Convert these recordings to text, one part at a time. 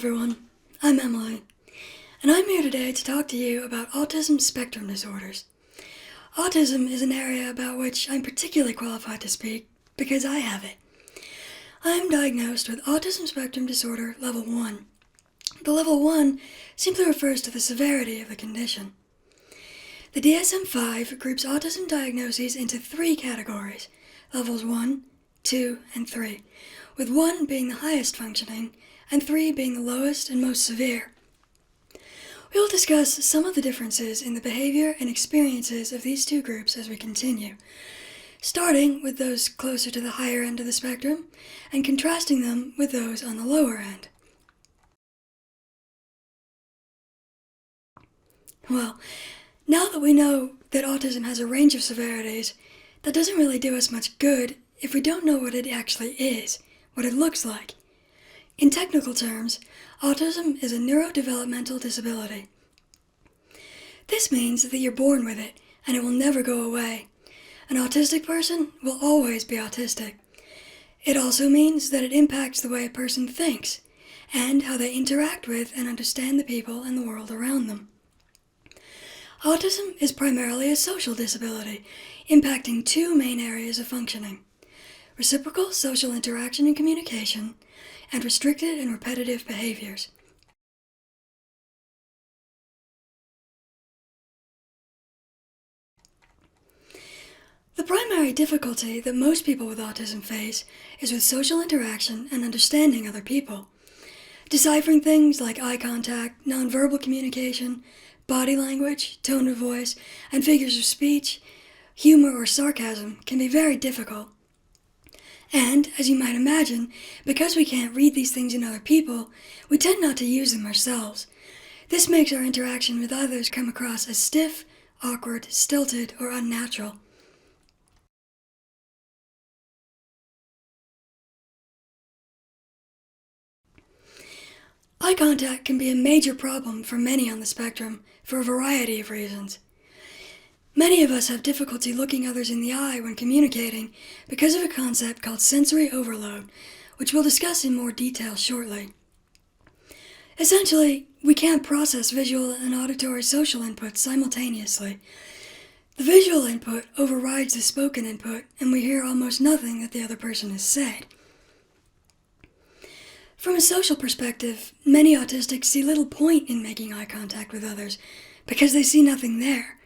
everyone, I'm Emily, and I'm here today to talk to you about autism spectrum disorders. Autism is an area about which I'm particularly qualified to speak because I have it. I am diagnosed with autism spectrum disorder level 1. The level 1 simply refers to the severity of the condition. The DSM-5 groups autism diagnoses into 3 categories, levels 1, 2, and 3, with 1 being the highest functioning and 3 being the lowest and most severe. We will discuss some of the differences in the behavior and experiences of these 2 groups as we continue, starting with those closer to the higher end of the spectrum and contrasting them with those on the lower end. Well, now that we know that autism has a range of severities, that doesn't really do us much good if we don't know what it actually is, what it looks like. In technical terms, autism is a neurodevelopmental disability. This means that you're born with it and it will never go away. An autistic person will always be autistic. It also means that it impacts the way a person thinks and how they interact with and understand the people and the world around them. Autism is primarily a social disability, impacting 2 main areas of functioning: reciprocal social interaction and communication, and restricted and repetitive behaviors. The primary difficulty that most people with autism face is with social interaction and understanding other people. Deciphering things like eye contact, nonverbal communication, body language, tone of voice, and figures of speech, humor or sarcasm can be very difficult. And, as you might imagine, because we can't read these things in other people, we tend not to use them ourselves. This makes our interaction with others come across as stiff, awkward, stilted, or unnatural. Eye contact can be a major problem for many on the spectrum for a variety of reasons. Many of us have difficulty looking others in the eye when communicating because of a concept called sensory overload, which we'll discuss in more detail shortly. Essentially, we can't process visual and auditory social inputs simultaneously. The visual input overrides the spoken input, and we hear almost nothing that the other person has said. From a social perspective, many autistics see little point in making eye contact with others because they see nothing there.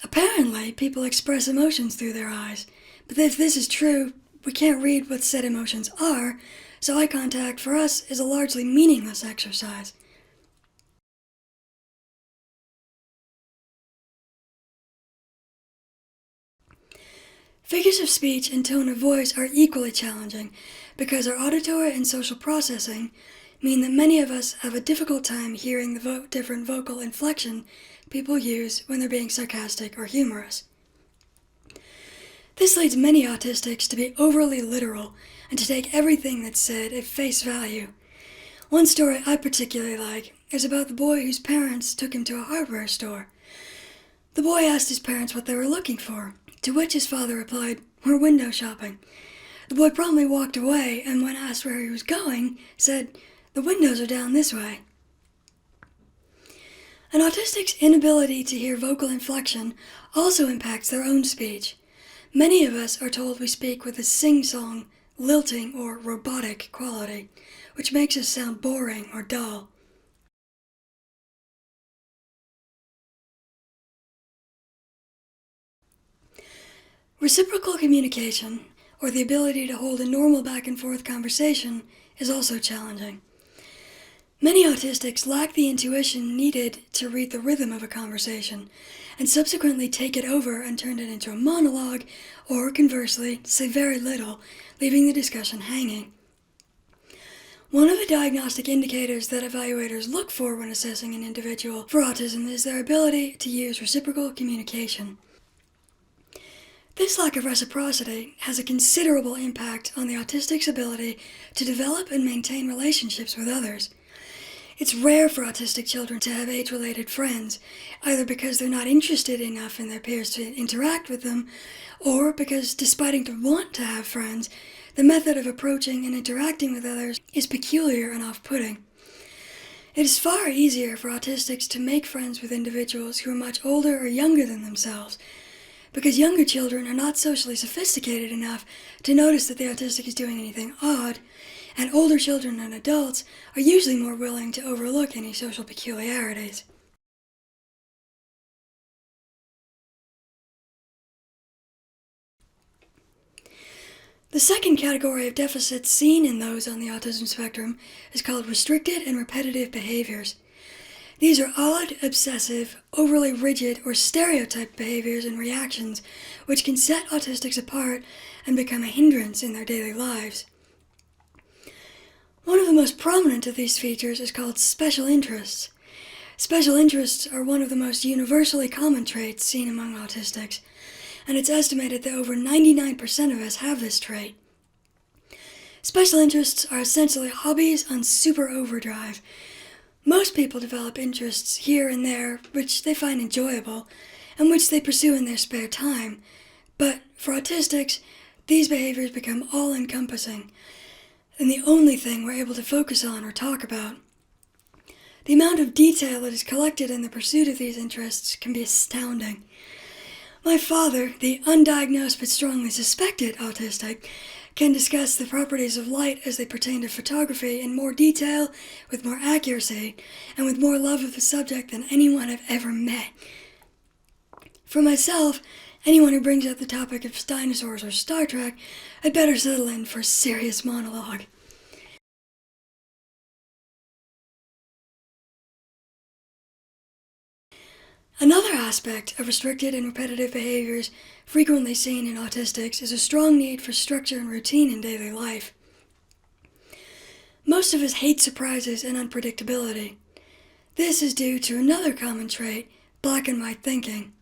Apparently, people express emotions through their eyes, but if this is true, we can't read what said emotions are, so eye contact for us is a largely meaningless exercise. Figures of speech and tone of voice are equally challenging because our auditory and social processing mean that many of us have a difficult time hearing the different vocal inflection people use when they're being sarcastic or humorous. This leads many autistics to be overly literal and to take everything that's said at face value. One story I particularly like is about the boy whose parents took him to a hardware store. The boy asked his parents what they were looking for, to which his father replied, "We're window shopping." The boy promptly walked away and when asked where he was going, said, "The windows are down this way." An autistic's inability to hear vocal inflection also impacts their own speech. Many of us are told we speak with a sing-song, lilting, or robotic quality, which makes us sound boring or dull. Reciprocal communication, or the ability to hold a normal back-and-forth conversation, is also challenging. Many autistics lack the intuition needed to read the rhythm of a conversation, and subsequently take it over and turn it into a monologue, or conversely, say very little, leaving the discussion hanging. One of the diagnostic indicators that evaluators look for when assessing an individual for autism is their ability to use reciprocal communication. This lack of reciprocity has a considerable impact on the autistic's ability to develop and maintain relationships with others. It's rare for autistic children to have age-related friends, either because they're not interested enough in their peers to interact with them, or because, despite to want to have friends, the method of approaching and interacting with others is peculiar and off-putting. It is far easier for autistics to make friends with individuals who are much older or younger than themselves, because younger children are not socially sophisticated enough to notice that the autistic is doing anything odd, and older children and adults are usually more willing to overlook any social peculiarities. The second category of deficits seen in those on the autism spectrum is called restricted and repetitive behaviors. These are odd, obsessive, overly rigid, or stereotyped behaviors and reactions which can set autistics apart and become a hindrance in their daily lives. One of the most prominent of these features is called special interests. Special interests are one of the most universally common traits seen among autistics, and it's estimated that over 99% of us have this trait. Special interests are essentially hobbies on super overdrive. Most people develop interests here and there which they find enjoyable and which they pursue in their spare time, but for autistics, these behaviors become all-encompassing and the only thing we're able to focus on or talk about. The amount of detail that is collected in the pursuit of these interests can be astounding. My father, the undiagnosed but strongly suspected autistic, can discuss the properties of light as they pertain to photography in more detail, with more accuracy, and with more love of the subject than anyone I've ever met. For myself, anyone who brings up the topic of dinosaurs or Star Trek, I'd better settle in for a serious monologue. Another aspect of restricted and repetitive behaviors frequently seen in autistics is a strong need for structure and routine in daily life. Most of us hate surprises and unpredictability. This is due to another common trait, black and white thinking.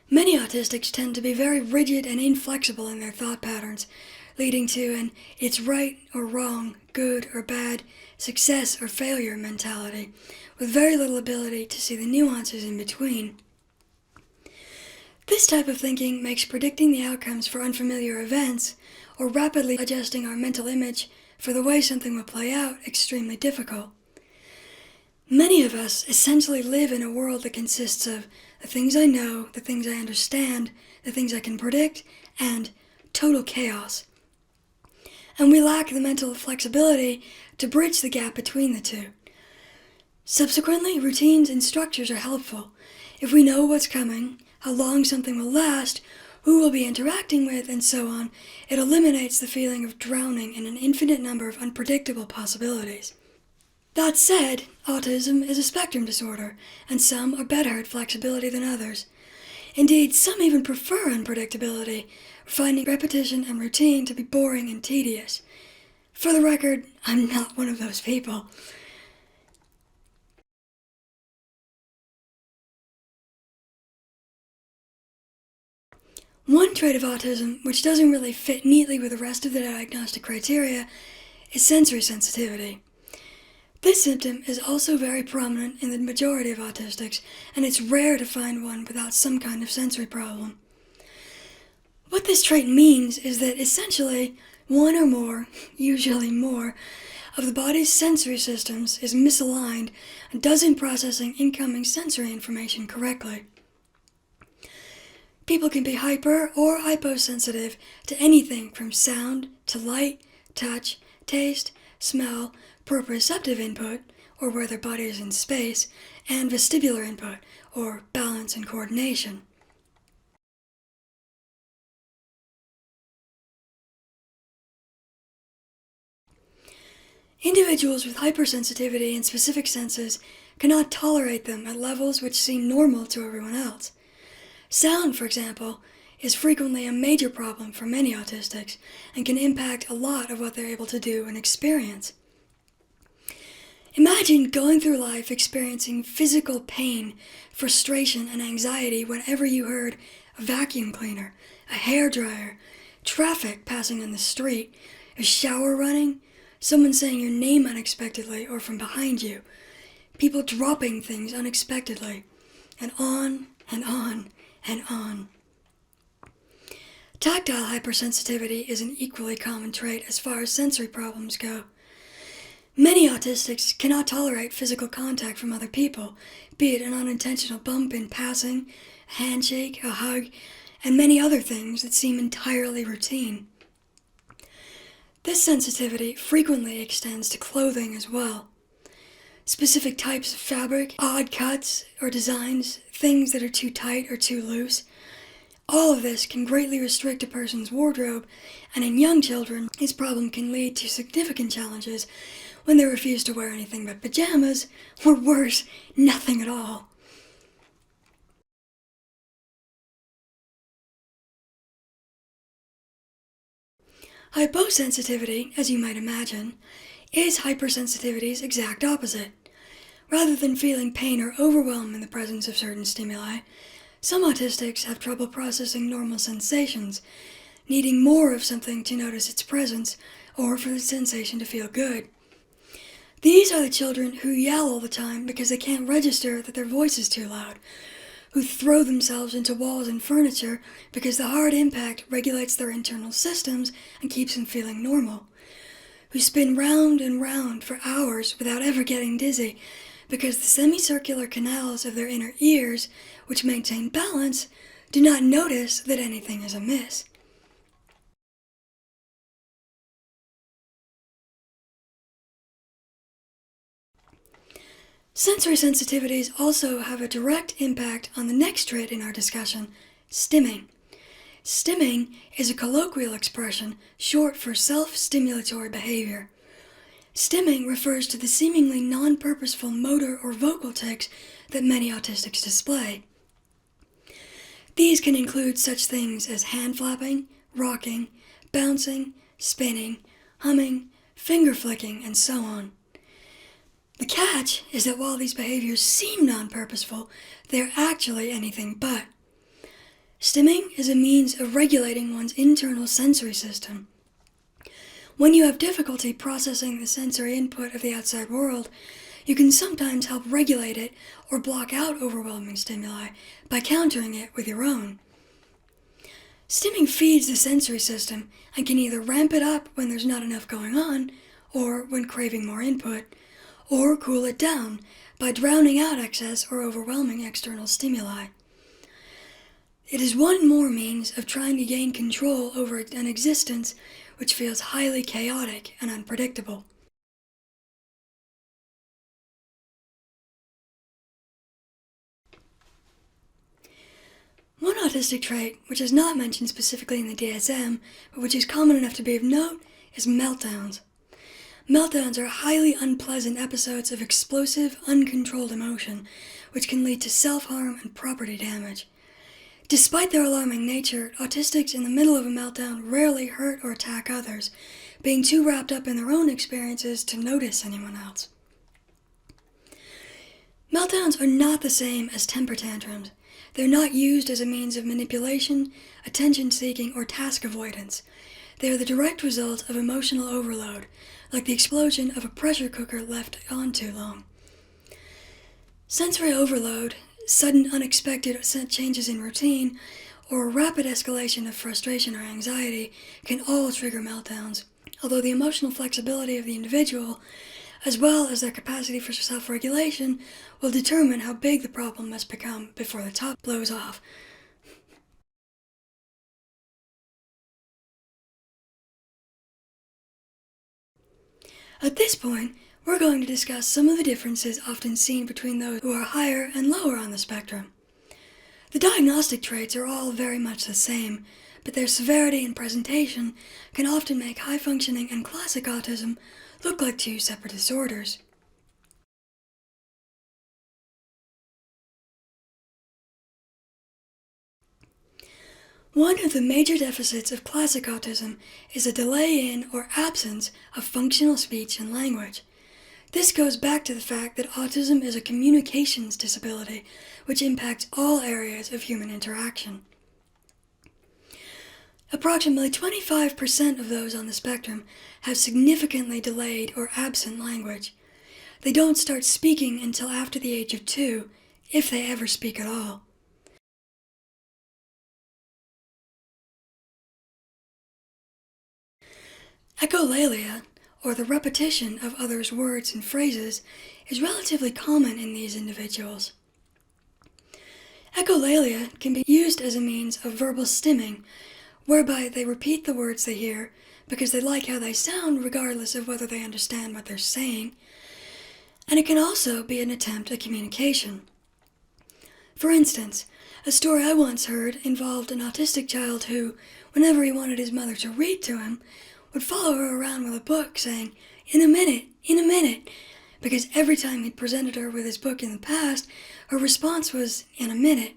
Many autistics tend to be very rigid and inflexible in their thought patterns, leading to an it's right or wrong, good or bad, success or failure mentality, with very little ability to see the nuances in between. This type of thinking makes predicting the outcomes for unfamiliar events, or rapidly adjusting our mental image for the way something will play out, extremely difficult. Many of us essentially live in a world that consists of the things I know, the things I understand, the things I can predict, and total chaos. And we lack the mental flexibility to bridge the gap between the two. Subsequently, routines and structures are helpful. If we know what's coming, how long something will last, who we'll be interacting with, and so on, it eliminates the feeling of drowning in an infinite number of unpredictable possibilities. That said, autism is a spectrum disorder, and some are better at flexibility than others. Indeed, some even prefer unpredictability, finding repetition and routine to be boring and tedious. For the record, I'm not one of those people. One trait of autism, which doesn't really fit neatly with the rest of the diagnostic criteria, is sensory sensitivity. This symptom is also very prominent in the majority of autistics, and it's rare to find one without some kind of sensory problem. What this trait means is that essentially one or more, usually more, of the body's sensory systems is misaligned and doesn't processing incoming sensory information correctly. People can be hyper or hyposensitive to anything from sound to light, touch, taste, smell, proprioceptive input, or where their body is in space, and vestibular input, or balance and coordination. Individuals with hypersensitivity in specific senses cannot tolerate them at levels which seem normal to everyone else. Sound, for example, is frequently a major problem for many autistics and can impact a lot of what they're able to do and experience. Imagine going through life experiencing physical pain, frustration, and anxiety whenever you heard a vacuum cleaner, a hairdryer, traffic passing on the street, a shower running, someone saying your name unexpectedly or from behind you, people dropping things unexpectedly, and on and on and on. Tactile hypersensitivity is an equally common trait as far as sensory problems go. Many autistics cannot tolerate physical contact from other people, be it an unintentional bump in passing, a handshake, a hug, and many other things that seem entirely routine. This sensitivity frequently extends to clothing as well. Specific types of fabric, odd cuts or designs, things that are too tight or too loose. All of this can greatly restrict a person's wardrobe, and in young children, this problem can lead to significant challenges when they refuse to wear anything but pajamas, or worse, nothing at all. Hyposensitivity, as you might imagine, is hypersensitivity's exact opposite. Rather than feeling pain or overwhelm in the presence of certain stimuli, some autistics have trouble processing normal sensations, needing more of something to notice its presence or for the sensation to feel good. These are the children who yell all the time because they can't register that their voice is too loud, who throw themselves into walls and furniture because the hard impact regulates their internal systems and keeps them feeling normal, who spin round and round for hours without ever getting dizzy because the semicircular canals of their inner ears, which maintain balance, do not notice that anything is amiss. Sensory sensitivities also have a direct impact on the next trait in our discussion, stimming. Stimming is a colloquial expression short for self-stimulatory behavior. Stimming refers to the seemingly non-purposeful motor or vocal tics that many autistics display. These can include such things as hand flapping, rocking, bouncing, spinning, humming, finger flicking, and so on. The catch is that while these behaviors seem non-purposeful, they are actually anything but. Stimming is a means of regulating one's internal sensory system. When you have difficulty processing the sensory input of the outside world, you can sometimes help regulate it or block out overwhelming stimuli by countering it with your own. Stimming feeds the sensory system and can either ramp it up when there's not enough going on, or when craving more input, or cool it down by drowning out excess or overwhelming external stimuli. It is one more means of trying to gain control over an existence which feels highly chaotic and unpredictable. One autistic trait, which is not mentioned specifically in the DSM, but which is common enough to be of note, is meltdowns. Meltdowns are highly unpleasant episodes of explosive, uncontrolled emotion, which can lead to self-harm and property damage. Despite their alarming nature, autistics in the middle of a meltdown rarely hurt or attack others, being too wrapped up in their own experiences to notice anyone else. Meltdowns are not the same as temper tantrums. They're not used as a means of manipulation, attention-seeking, or task avoidance. They are the direct result of emotional overload, like the explosion of a pressure cooker left on too long. Sensory overload, sudden unexpected changes in routine, or a rapid escalation of frustration or anxiety can all trigger meltdowns, although the emotional flexibility of the individual, as well as their capacity for self-regulation, will determine how big the problem must become before the top blows off. At this point, we're going to discuss some of the differences often seen between those who are higher and lower on the spectrum. The diagnostic traits are all very much the same, but their severity and presentation can often make high-functioning and classic autism look like two separate disorders. One of the major deficits of classic autism is a delay in or absence of functional speech and language. This goes back to the fact that autism is a communications disability which impacts all areas of human interaction. Approximately 25% of those on the spectrum have significantly delayed or absent language. They don't start speaking until after the age of 2, if they ever speak at all. Echolalia, or the repetition of others' words and phrases is relatively common in these individuals. Echolalia can be used as a means of verbal stimming, whereby they repeat the words they hear because they like how they sound regardless of whether they understand what they're saying, and it can also be an attempt at communication. For instance, a story I once heard involved an autistic child who, whenever he wanted his mother to read to him, would follow her around with a book saying, in a minute, because every time he'd presented her with his book in the past, her response was, in a minute,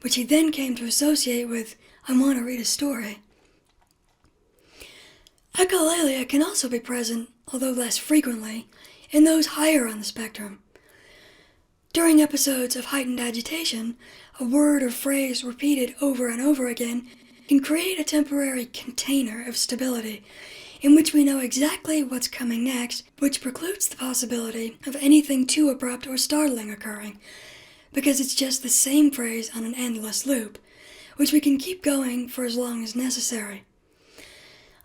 which he then came to associate with, I want to read a story. Echolalia can also be present, although less frequently, in those higher on the spectrum. During episodes of heightened agitation, a word or phrase repeated over and over again can create a temporary container of stability in which we know exactly what's coming next, which precludes the possibility of anything too abrupt or startling occurring, because it's just the same phrase on an endless loop, which we can keep going for as long as necessary.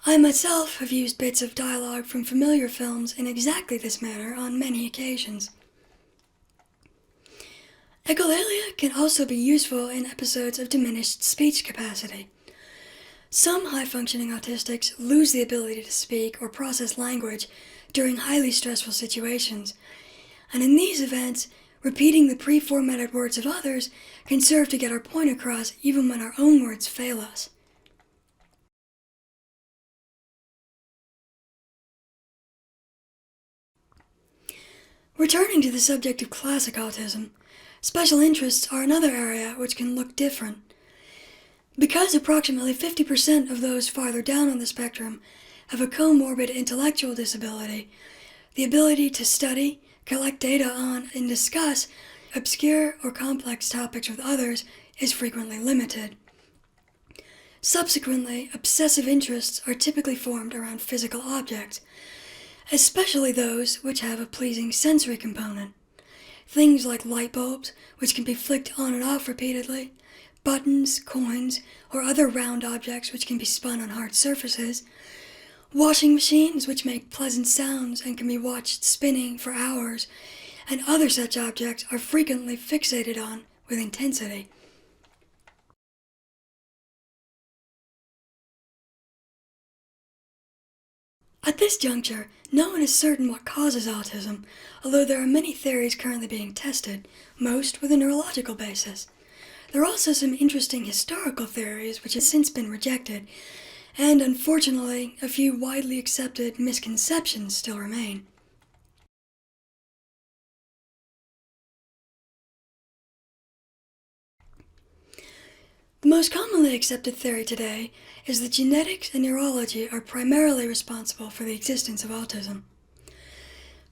I myself have used bits of dialogue from familiar films in exactly this manner on many occasions. Echolalia can also be useful in episodes of diminished speech capacity. Some high-functioning autistics lose the ability to speak or process language during highly stressful situations, and in these events, repeating the pre-formatted words of others can serve to get our point across even when our own words fail us. Returning to the subject of classic autism, special interests are another area which can look different. Because approximately 50% of those farther down on the spectrum have a comorbid intellectual disability, the ability to study, collect data on, and discuss obscure or complex topics with others is frequently limited. Subsequently, obsessive interests are typically formed around physical objects, especially those which have a pleasing sensory component. Things like light bulbs, which can be flicked on and off repeatedly, buttons, coins, or other round objects which can be spun on hard surfaces, washing machines which make pleasant sounds and can be watched spinning for hours, and other such objects are frequently fixated on with intensity. At this juncture, no one is certain what causes autism, although there are many theories currently being tested, most with a neurological basis. There are also some interesting historical theories which have since been rejected, and unfortunately, a few widely accepted misconceptions still remain. The most commonly accepted theory today is that genetics and neurology are primarily responsible for the existence of autism.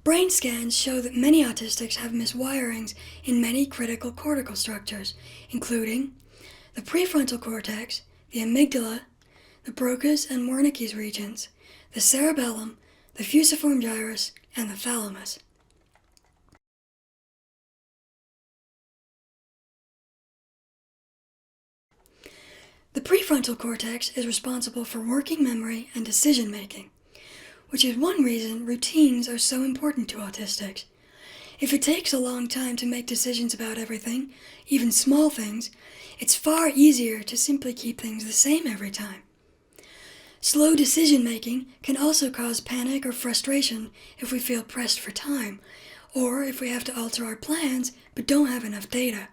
Brain scans show that many autistics have miswirings in many critical cortical structures, including the prefrontal cortex, the amygdala, the Broca's and Wernicke's regions, the cerebellum, the fusiform gyrus, and the thalamus. The prefrontal cortex is responsible for working memory and decision-making, which is one reason routines are so important to autistics. If it takes a long time to make decisions about everything, even small things, it's far easier to simply keep things the same every time. Slow decision-making can also cause panic or frustration if we feel pressed for time, or if we have to alter our plans but don't have enough data.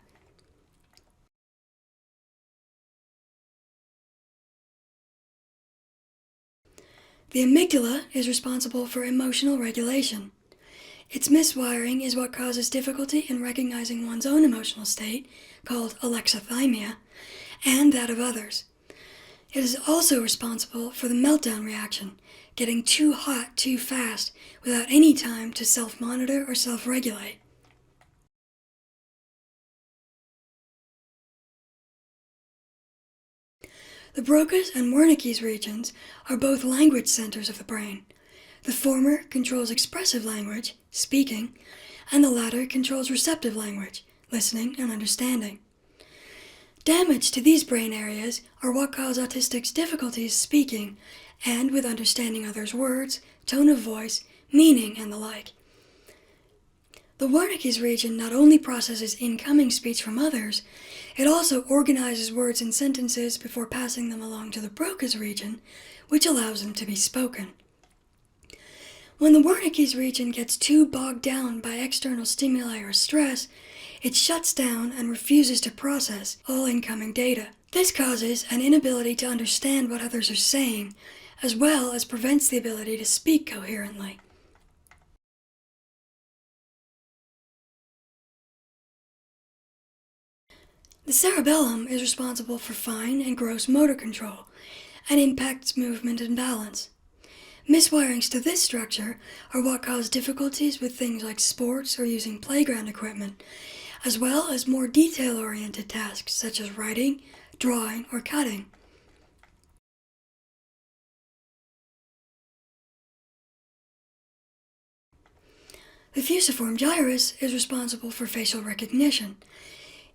The amygdala is responsible for emotional regulation. Its miswiring is what causes difficulty in recognizing one's own emotional state, called alexithymia, and that of others. It is also responsible for the meltdown reaction, getting too hot too fast without any time to self-monitor or self-regulate. The Broca's and Wernicke's regions are both language centers of the brain. The former controls expressive language, speaking, and the latter controls receptive language, listening and understanding. Damage to these brain areas are what cause autistics difficulties speaking and with understanding others' words, tone of voice, meaning, and the like. The Wernicke's region not only processes incoming speech from others, it also organizes words and sentences before passing them along to the Broca's region, which allows them to be spoken. When the Wernicke's region gets too bogged down by external stimuli or stress, it shuts down and refuses to process all incoming data. This causes an inability to understand what others are saying, as well as prevents the ability to speak coherently. The cerebellum is responsible for fine and gross motor control and impacts movement and balance. Miswirings to this structure are what cause difficulties with things like sports or using playground equipment, as well as more detail-oriented tasks such as writing, drawing, or cutting. The fusiform gyrus is responsible for facial recognition.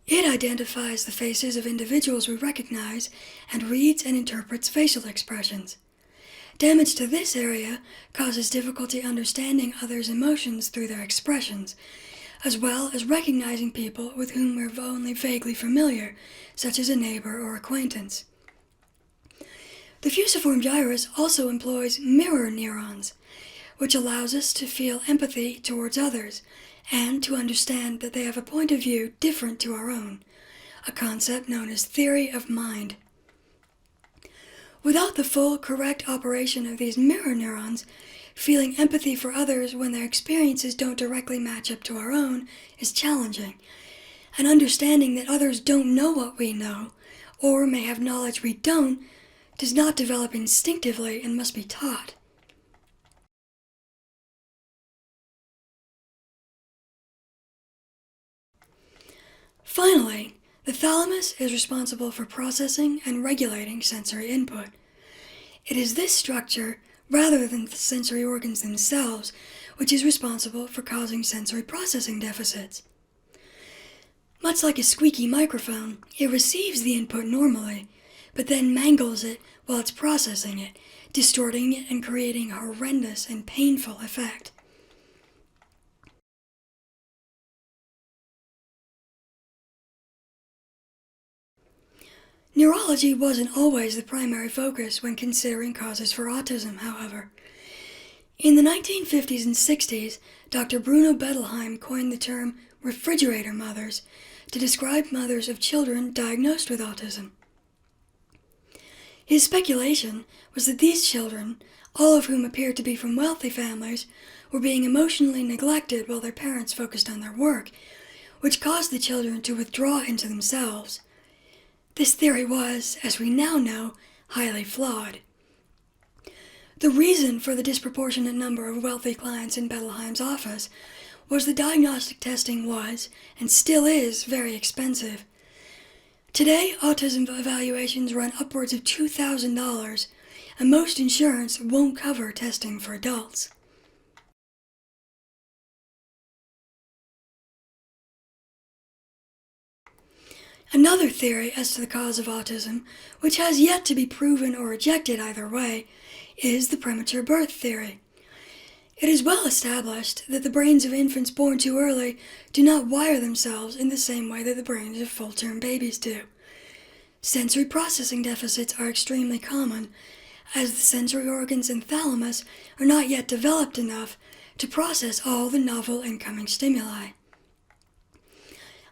It identifies the faces of individuals we recognize and reads and interprets facial expressions. Damage to this area causes difficulty understanding others' emotions through their expressions, as well as recognizing people with whom we're only vaguely familiar, such as a neighbor or acquaintance. The fusiform gyrus also employs mirror neurons, which allows us to feel empathy towards others and to understand that they have a point of view different to our own, a concept known as theory of mind. Without the full, correct operation of these mirror neurons, feeling empathy for others when their experiences don't directly match up to our own is challenging, and understanding that others don't know what we know, or may have knowledge we don't, does not develop instinctively and must be taught. Finally, the thalamus is responsible for processing and regulating sensory input. It is this structure, rather than the sensory organs themselves, which is responsible for causing sensory processing deficits. Much like a squeaky microphone, it receives the input normally, but then mangles it while it's processing it, distorting it and creating a horrendous and painful effect. Neurology wasn't always the primary focus when considering causes for autism, however. In the 1950s and 60s, Dr. Bruno Bettelheim coined the term refrigerator mothers to describe mothers of children diagnosed with autism. His speculation was that these children, all of whom appeared to be from wealthy families, were being emotionally neglected while their parents focused on their work, which caused the children to withdraw into themselves. This theory was, as we now know, highly flawed. The reason for the disproportionate number of wealthy clients in Bettelheim's office was the diagnostic testing was, and still is, very expensive. Today, autism evaluations run upwards of $2,000, and most insurance won't cover testing for adults. Another theory as to the cause of autism, which has yet to be proven or rejected either way, is the premature birth theory. It is well established that the brains of infants born too early do not wire themselves in the same way that the brains of full-term babies do. Sensory processing deficits are extremely common, as the sensory organs and thalamus are not yet developed enough to process all the novel incoming stimuli.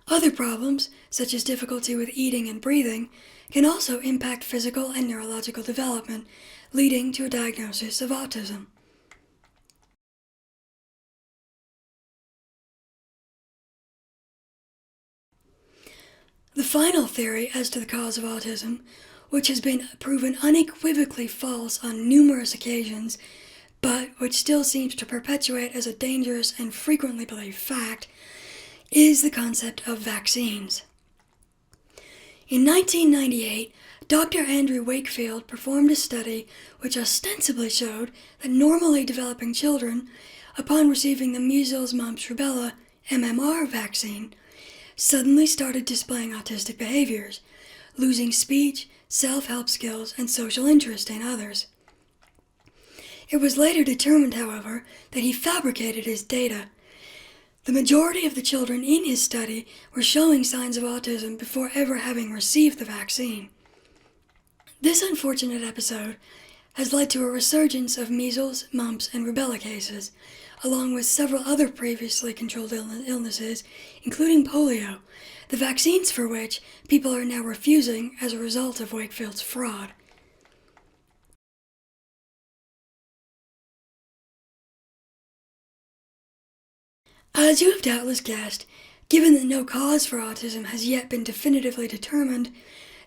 Other problems, such as difficulty with eating and breathing, can also impact physical and neurological development, leading to a diagnosis of autism. The final theory as to the cause of autism, which has been proven unequivocally false on numerous occasions, but which still seems to perpetuate as a dangerous and frequently believed fact, is the concept of vaccines. In 1998, Dr. Andrew Wakefield performed a study which ostensibly showed that normally developing children, upon receiving the measles, mumps, rubella, MMR vaccine, suddenly started displaying autistic behaviors, losing speech, self-help skills, and social interest in others. It was later determined, however, that he fabricated his data. The majority of the children in his study were showing signs of autism before ever having received the vaccine. This unfortunate episode has led to a resurgence of measles, mumps, and rubella cases, along with several other previously controlled illnesses, including polio, the vaccines for which people are now refusing as a result of Wakefield's fraud. As you have doubtless guessed, given that no cause for autism has yet been definitively determined,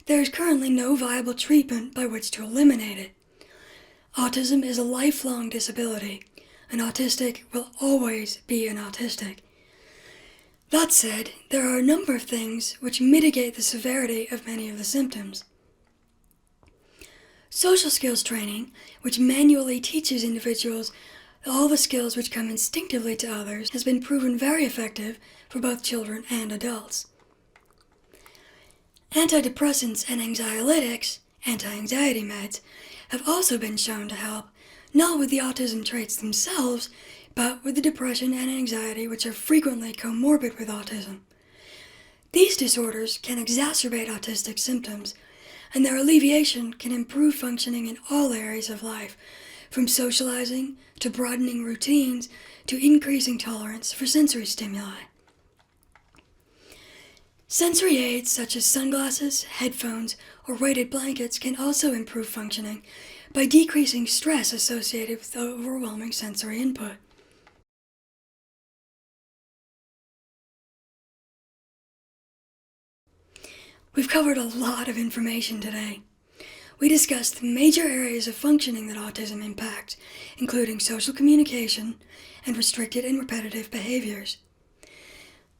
there is currently no viable treatment by which to eliminate it. Autism is a lifelong disability. An autistic will always be an autistic. That said, there are a number of things which mitigate the severity of many of the symptoms. Social skills training, which manually teaches individuals all the skills which come instinctively to others, has been proven very effective for both children and adults. Antidepressants and anxiolytics, anti-anxiety meds, have also been shown to help, not with the autism traits themselves, but with the depression and anxiety which are frequently comorbid with autism. These disorders can exacerbate autistic symptoms, and their alleviation can improve functioning in all areas of life, from socializing to broadening routines to increasing tolerance for sensory stimuli. Sensory aids such as sunglasses, headphones, or weighted blankets can also improve functioning by decreasing stress associated with overwhelming sensory input. We've covered a lot of information today. We discussed the major areas of functioning that autism impacts, including social communication and restricted and repetitive behaviors.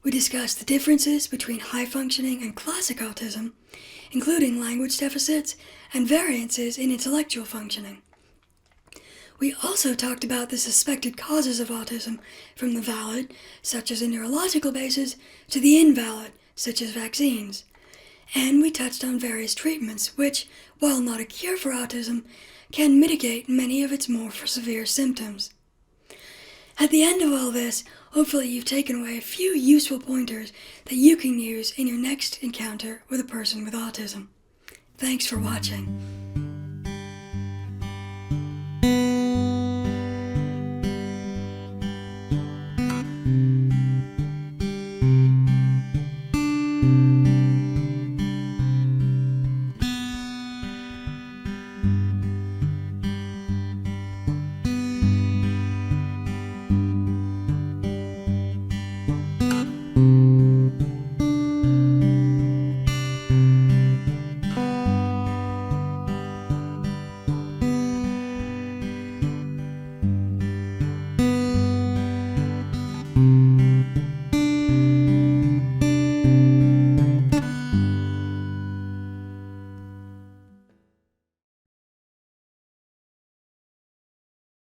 We discussed the differences between high-functioning and classic autism, including language deficits and variances in intellectual functioning. We also talked about the suspected causes of autism, from the valid, such as a neurological basis, to the invalid, such as vaccines. And we touched on various treatments which, while not a cure for autism, can mitigate many of its more severe symptoms. At the end of all this, hopefully you've taken away a few useful pointers that you can use in your next encounter with a person with autism. Thanks for watching.